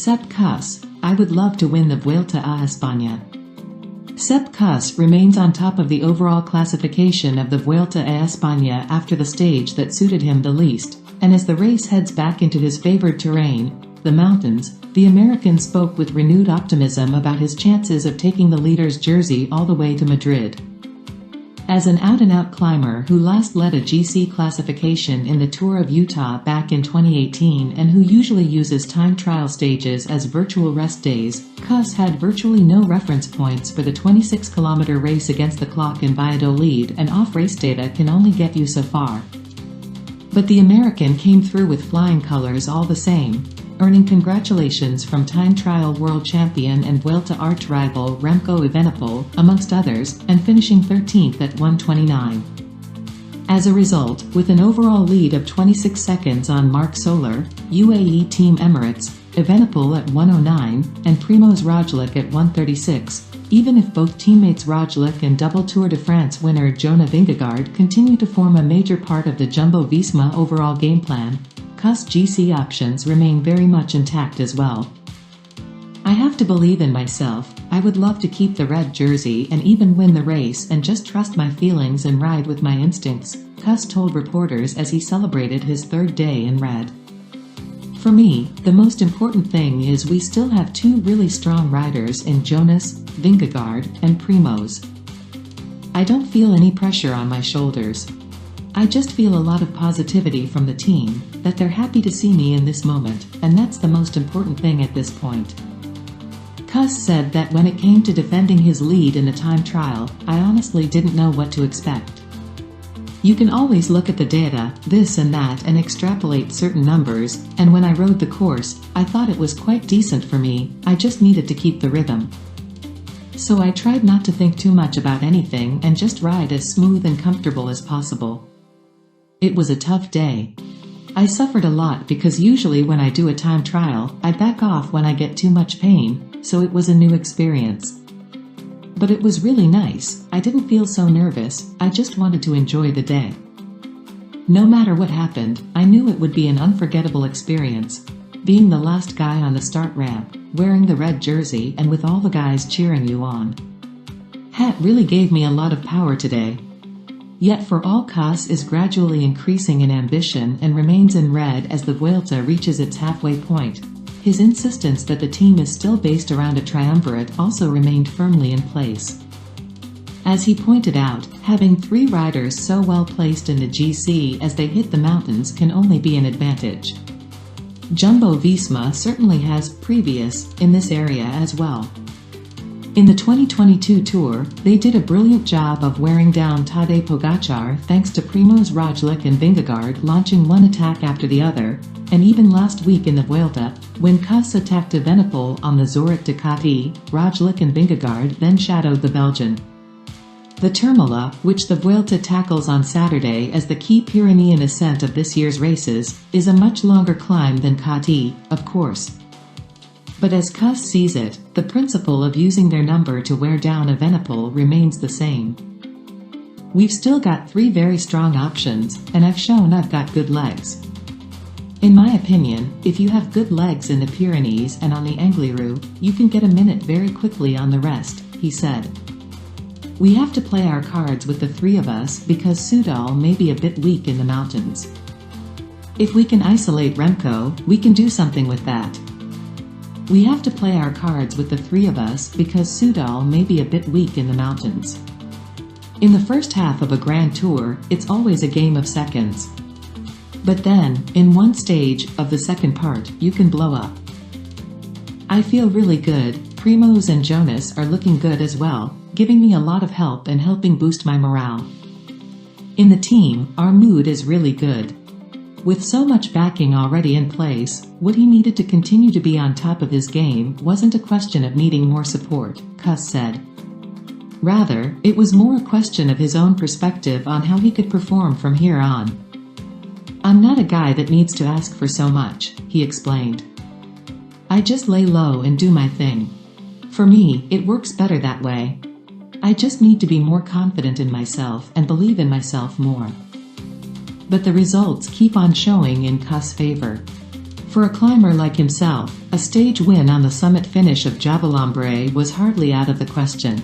Sepp Kuss, I would love to win the Vuelta a España. Sepp Kuss remains on top of the overall classification of the Vuelta a España after the stage that suited him the least, and as the race heads back into his favored terrain, the mountains, the American spoke with renewed optimism about his chances of taking the leader's jersey all the way to Madrid. As an out-and-out climber who last led a GC classification in the Tour of Utah back in 2018 and who usually uses time trial stages as virtual rest days, Kuss had virtually no reference points for the 26-kilometer race against the clock in Valladolid, and off-race data can only get you so far. But the American came through with flying colors all the same, earning congratulations from time trial world champion and Vuelta arch-rival Remco Evenepoel, amongst others, and finishing 13th at 1:29. As a result, with an overall lead of 26 seconds on Marc Soler, UAE Team Emirates, Evenepoel at 1:09, and Primož Roglič at 1:36, even if both teammates Roglič and double Tour de France winner Jonas Vingegaard continue to form a major part of the Jumbo-Visma overall game plan, Kuss GC options remain very much intact as well. I have to believe in myself. I would love to keep the red jersey and even win the race and just trust my feelings and ride with my instincts, Kuss told reporters as he celebrated his third day in red. For me, the most important thing is we still have two really strong riders in Jonas, Vingegaard, and Primož. I don't feel any pressure on my shoulders. I just feel a lot of positivity from the team, that they're happy to see me in this moment, and that's the most important thing at this point. Kuss said that when it came to defending his lead in a time trial, I honestly didn't know what to expect. You can always look at the data, this and that, and extrapolate certain numbers, and when I rode the course, I thought it was quite decent for me. I just needed to keep the rhythm. So I tried not to think too much about anything and just ride as smooth and comfortable as possible. It was a tough day. I suffered a lot because usually when I do a time trial, I back off when I get too much pain, so it was a new experience. But it was really nice. I didn't feel so nervous, I just wanted to enjoy the day. No matter what happened, I knew it would be an unforgettable experience. Being the last guy on the start ramp, wearing the red jersey and with all the guys cheering you on. Hat really gave me a lot of power today. Yet for all, Kuss is gradually increasing in ambition and remains in red as the Vuelta reaches its halfway point. His insistence that the team is still based around a triumvirate also remained firmly in place. As he pointed out, having three riders so well placed in the GC as they hit the mountains can only be an advantage. Jumbo-Visma certainly has previous in this area as well. In the 2022 Tour, they did a brilliant job of wearing down Tadej Pogačar thanks to Primož Roglič and Vingegaard launching one attack after the other, and even last week in the Vuelta, when Kuss attacked Evenepoel on the Zurich Ducati, Roglič and Vingegaard then shadowed the Belgian. The Tourmalet, which the Vuelta tackles on Saturday as the key Pyrenean ascent of this year's races, is a much longer climb than Ducati, of course. But as Kuss sees it, the principle of using their number to wear down Evenepoel remains the same. We've still got three very strong options, and I've shown I've got good legs. In my opinion, if you have good legs in the Pyrenees and on the Angliru, you can get a minute very quickly on the rest, he said. We have to play our cards with the three of us because Soudal may be a bit weak in the mountains. If we can isolate Remco, we can do something with that. We have to play our cards with the three of us because Soudal may be a bit weak in the mountains. In the first half of a Grand Tour, it's always a game of seconds. But then, in one stage of the second part, you can blow up. I feel really good. Primož and Jonas are looking good as well, giving me a lot of help and helping boost my morale. In the team, our mood is really good. With so much backing already in place, what he needed to continue to be on top of his game wasn't a question of needing more support, Kuss said. Rather, it was more a question of his own perspective on how he could perform from here on. I'm not a guy that needs to ask for so much, he explained. I just lay low and do my thing. For me, it works better that way. I just need to be more confident in myself and believe in myself more. But the results keep on showing in Kuss' favor. For a climber like himself, a stage win on the summit finish of Javalambre was hardly out of the question.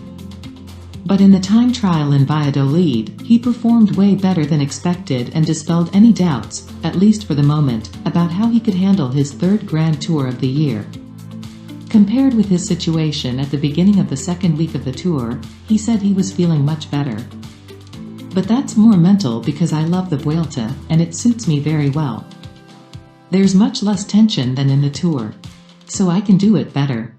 But in the time trial in Valladolid, he performed way better than expected and dispelled any doubts, at least for the moment, about how he could handle his third Grand Tour of the year. Compared with his situation at the beginning of the second week of the tour, he said he was feeling much better. But that's more mental because I love the Vuelta, and it suits me very well. There's much less tension than in the tour. So I can do it better.